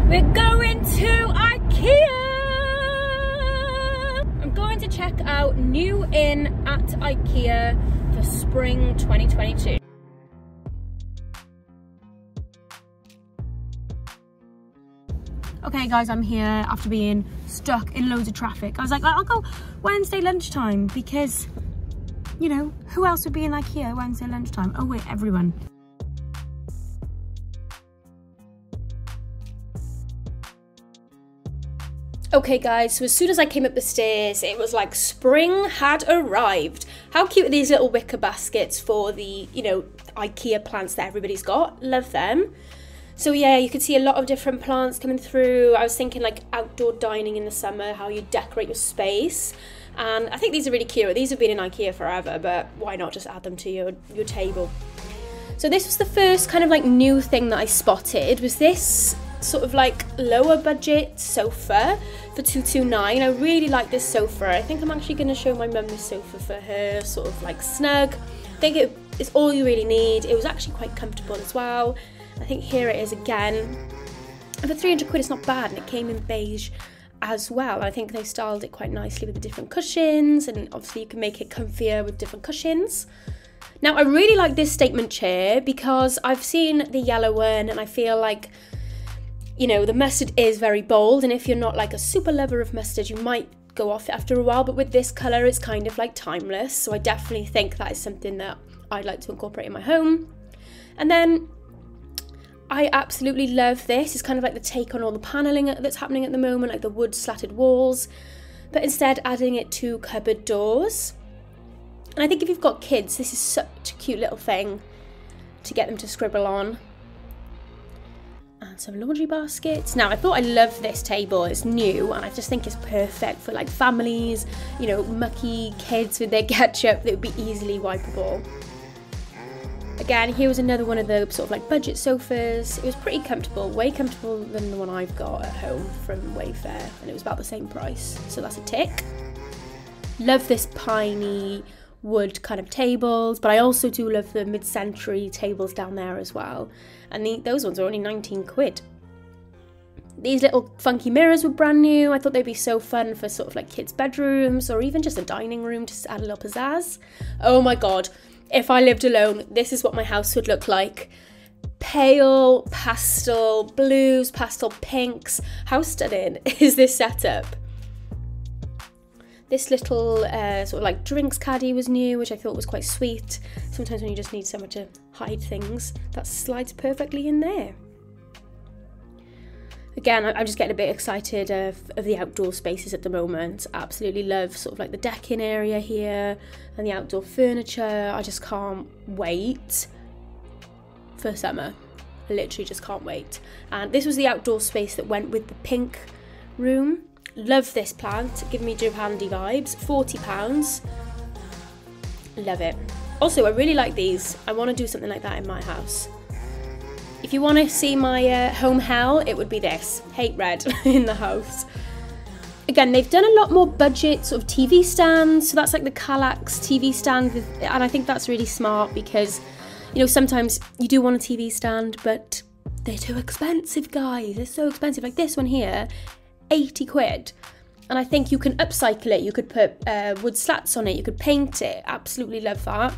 We're going to Ikea! I'm going to check out new in at Ikea for spring 2022. Okay guys, I'm here after being stuck in loads of traffic. I was like, I'll go Wednesday lunchtime because, you know, who else would be in Ikea Wednesday lunchtime? Oh wait, everyone. Okay guys, so as soon as I came up the stairs, it was like spring had arrived. How cute are these little wicker baskets for the, you know, Ikea plants that everybody's got? Love them. So yeah, you can see a lot of different plants coming through. I was thinking like outdoor dining in the summer, how you decorate your space. And I think these are really cute. These have been in Ikea forever, but why not just add them to your table? So this was the first kind of like new thing that I spotted, was this sort of like lower budget sofa for $229. I really like this sofa. I think I'm actually going to show my mum this sofa for her sort of like snug. I think it's all you really need. It was actually quite comfortable as well. I think here it is again. And for 300 quid it's not bad, and it came in beige as well. I think they styled it quite nicely with the different cushions, and obviously you can make it comfier with different cushions. Now I really like this statement chair because I've seen the yellow one and I feel like, you know, the mustard is very bold, and if you're not like a super lover of mustard, you might go off it after a while, but with this colour it's kind of like timeless, so I definitely think that is something that I'd like to incorporate in my home. And then I absolutely love this. It's kind of like the take on all the panelling that's happening at the moment, like the wood slatted walls, but instead adding it to cupboard doors. And I think if you've got kids, this is such a cute little thing to get them to scribble on. And some laundry baskets. Now I thought I loved this table, it's new and I just think it's perfect for like families, you know, mucky kids with their ketchup that would be easily wipeable. Again, here was another one of the sort of like budget sofas. It was pretty comfortable, way comfortable than the one I've got at home from Wayfair, and it was about the same price, so that's a tick. Love this piney wood kind of tables, but I also do love the mid-century tables down there as well, and those ones are only 19 quid. These little funky mirrors were brand new. I thought they'd be so fun for sort of like kids' bedrooms or even just a dining room, just to add a little pizzazz. Oh my god, if I lived alone, this is what my house would look like. Pale pastel blues, pastel pinks. How stunning is this setup? This little sort of like drinks caddy was new, which I thought was quite sweet. Sometimes when you just need somewhere to hide things, that slides perfectly in there. Again, I'm just getting a bit excited of the outdoor spaces at the moment. Absolutely love sort of like the decking area here and the outdoor furniture. I just can't wait for summer. I literally just can't wait. And this was the outdoor space that went with the pink room. Love this plant, give me Japandi vibes. £40. Love it. Also, I really like these. I want to do something like that in my house. If you want to see my home hell, it would be this. Hate red in the house. Again, they've done a lot more budget sort of TV stands. So that's like the Kallax TV stand. And I think that's really smart because, you know, sometimes you do want a TV stand, but they're too expensive, guys. They're so expensive. Like this one here, 80 quid. And I think you can upcycle it. You could put wood slats on it. You could paint it. Absolutely love that.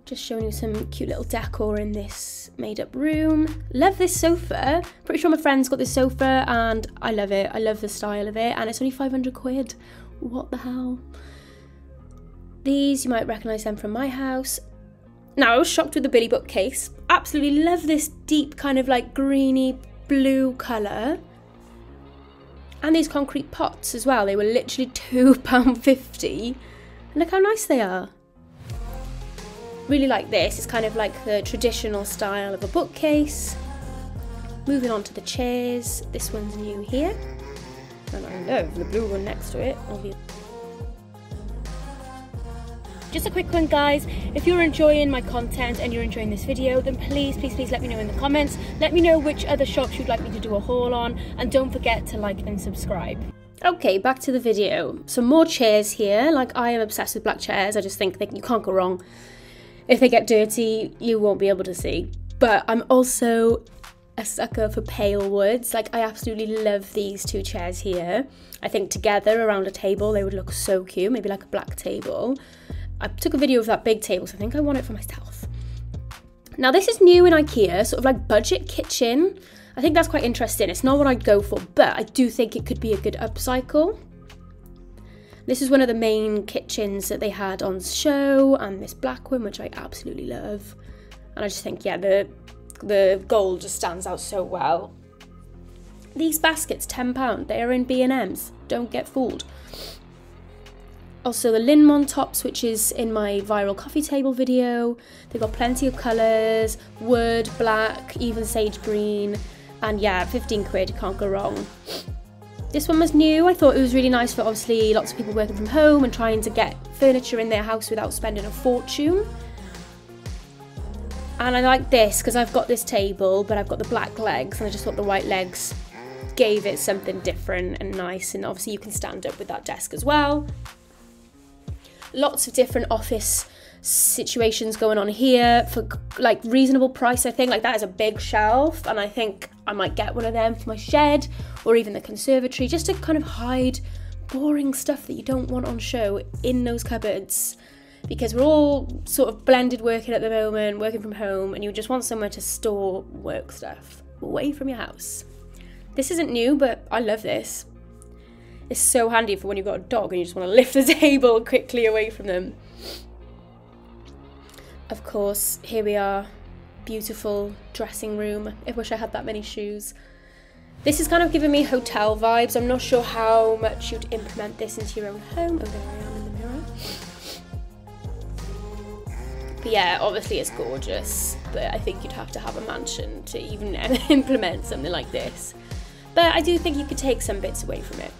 Just showing you some cute little decor in this made up room. Love this sofa. Pretty sure my friend's got this sofa and I love it. I love the style of it, and it's only 500 quid. What the hell? These, you might recognise them from my house. Now, I was shocked with the Billy bookcase. Absolutely love this deep kind of like greeny blue colour. And these concrete pots as well. They were literally £2.50. And look how nice they are. Really like this. It's kind of like the traditional style of a bookcase. Moving on to the chairs. This one's new here. And I love the blue one next to it, obviously. Just a quick one, guys. If you're enjoying my content and you're enjoying this video, then please let me know in the comments. Let me know which other shops you'd like me to do a haul on, and don't forget to like and subscribe. Okay, back to the video. Some more chairs here. Like, I am obsessed with black chairs. I just think that you can't go wrong. If they get dirty, you won't be able to see. But I'm also a sucker for pale woods. Like, I absolutely love these two chairs here. I think together around a table they would look so cute, maybe like a black table. I took a video of that big table, so I think I want it for myself. Now this is new in Ikea, sort of like budget kitchen. I think that's quite interesting. It's not what I'd go for, but I do think it could be a good upcycle. This is one of the main kitchens that they had on show, and this black one, which I absolutely love. And I just think, yeah, the gold just stands out so well. These baskets, £10. They are in B&M's. Don't get fooled. Also the Linmon tops, which is in my viral coffee table video. They've got plenty of colours, wood, black, even sage green. And yeah, 15 quid, you can't go wrong. This one was new. I thought it was really nice for obviously lots of people working from home and trying to get furniture in their house without spending a fortune. And I like this because I've got this table, but I've got the black legs, and I just thought the white legs gave it something different and nice. And obviously you can stand up with that desk as well. Lots of different office situations going on here for like reasonable price. I think like that is a big shelf, and I think I might get one of them for my shed or even the conservatory, just to kind of hide boring stuff that you don't want on show in those cupboards, because we're all sort of blended working at the moment, working from home, and you just want somewhere to store work stuff away from your house. This isn't new, but I love this. It's so handy for when you've got a dog and you just want to lift the table quickly away from them. Of course, here we are. Beautiful dressing room. I wish I had that many shoes. This is kind of giving me hotel vibes. I'm not sure how much you'd implement this into your own home. Oh, there I am in the mirror. But yeah, obviously it's gorgeous, but I think you'd have to have a mansion to even implement something like this. But I do think you could take some bits away from it.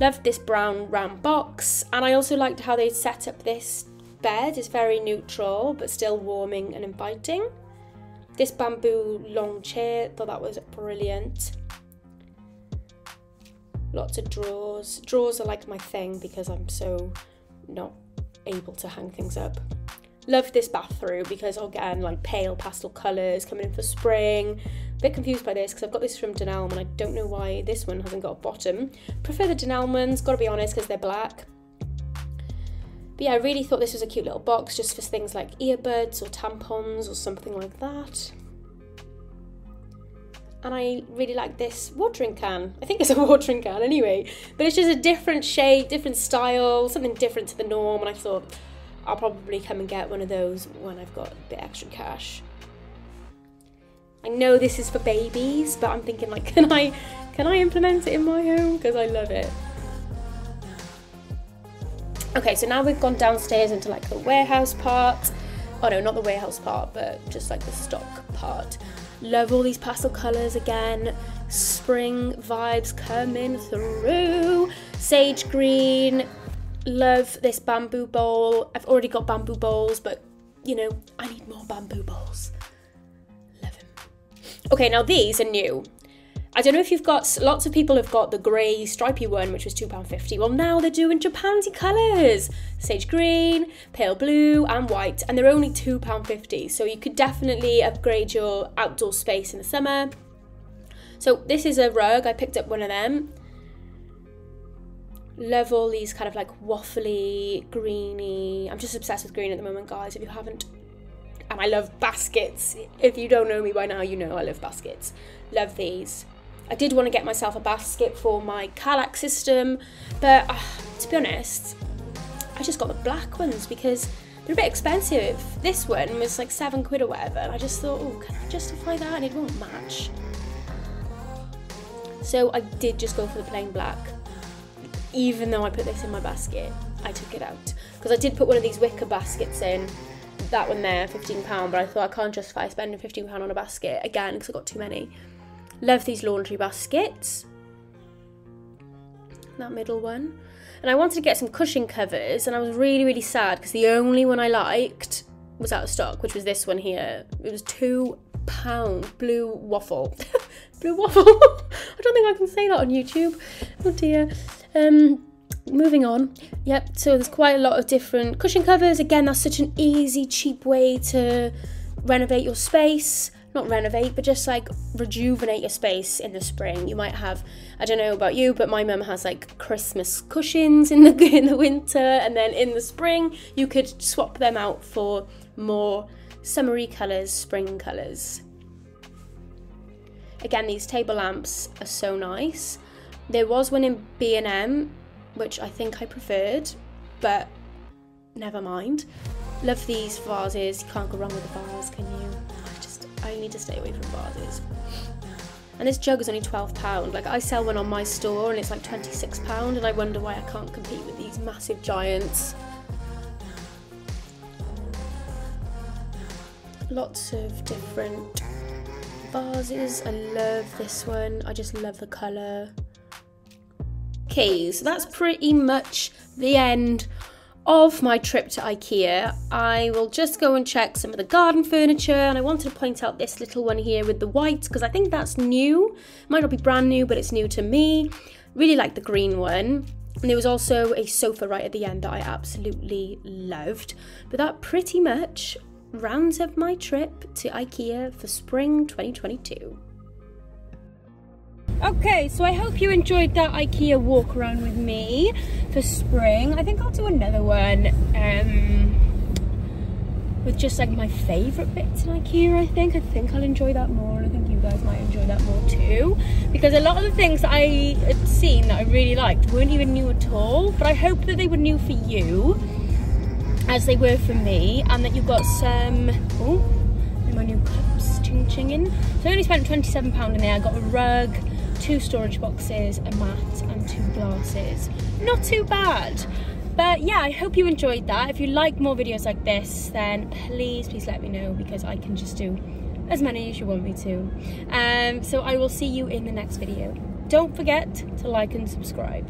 Loved this brown round box, and I also liked how they set up this bed. It's very neutral, but still warming and inviting. This bamboo long chair, thought that was brilliant. Lots of drawers. Drawers are like my thing because I'm so not able to hang things up. Love this bathroom because, again, like pale pastel colours coming in for spring. A bit confused by this because I've got this from Dunelm and I don't know why this one hasn't got a bottom. Prefer the Dunelm ones, gotta be honest, because they're black. But yeah, I really thought this was a cute little box just for things like earbuds or tampons or something like that. And I really like this watering can. I think it's a watering can anyway, but it's just a different shape, different style, something different to the norm, and I thought I'll probably come and get one of those when I've got a bit extra cash. I know this is for babies, but I'm thinking like, can I implement it in my home? Because I love it. Okay, so now we've gone downstairs into like the warehouse part. Oh no, not the warehouse part, but just like the stock part. Love all these pastel colours again. Spring vibes coming through. Sage green. Love this bamboo bowl. I've already got bamboo bowls, but you know, I need more bamboo bowls. Love them. Okay, now these are new. I don't know if you've got, lots of people have got the grey stripy one, which was £2.50. Well, now they're doing Japansy colours. Sage green, pale blue and white, and they're only £2.50. So you could definitely upgrade your outdoor space in the summer. So this is a rug, I picked up one of them. Love all these kind of like waffly, greeny. I'm just obsessed with green at the moment, guys, if you haven't. And I love baskets. If you don't know me by now, you know I love baskets. Love these. I did want to get myself a basket for my Kallax system, but to be honest, I just got the black ones because they're a bit expensive. This one was like £7 or whatever, and I just thought, oh, can I justify that? And it won't match. So I did just go for the plain black. Even though I put this in my basket, I took it out. Because I did put one of these wicker baskets in. That one there, £15, but I thought I can't justify spending £15 on a basket again because I got too many. Love these laundry baskets. That middle one. And I wanted to get some cushion covers, and I was really, really sad because the only one I liked was out of stock, which was this one here. It was £2. Blue waffle. Blue waffle. I don't think I can say that on YouTube. Oh dear. Moving on. Yep, so there's quite a lot of different cushion covers. Again, that's such an easy, cheap way to renovate your space. not renovate, but just like rejuvenate your space in the spring. You might have, I don't know about you, but my mum has like Christmas cushions in the winter, and then in the spring you could swap them out for more summery colours, spring colours. Again, these table lamps are so nice. There was one in B&M, which I think I preferred, but never mind. Love these vases. You can't go wrong with a vase, can you? I need to stay away from vases. And this jug is only £12. Like, I sell one on my store and it's like £26, and I wonder why I can't compete with these massive giants. Lots of different vases. I love this one. I just love the colour. Okay, so that's pretty much the end of my trip to Ikea. I will just go and check some of the garden furniture, and I wanted to point out this little one here with the white because I think that's new. It might not be brand new, but it's new to me. Really like the green one. And there was also a sofa right at the end that I absolutely loved. But that pretty much rounds up my trip to Ikea for spring 2022. Okay, so I hope you enjoyed that Ikea walk around with me for spring. I think I'll do another one with just like my favourite bits in Ikea. I think I'll enjoy that more, and I think you guys might enjoy that more too, because a lot of the things that I had seen that I really liked weren't even new at all, but I hope that they were new for you as they were for me, and that you got some, oh, my new cups ching-chinging. So I only spent £27 in there. I got a rug, 2 storage boxes, a mat and 2 glasses. Not too bad. But yeah, I hope you enjoyed that. If you like more videos like this, then please let me know, because I can just do as many as you want me to. So I will see you in the next video. Don't forget to like and subscribe.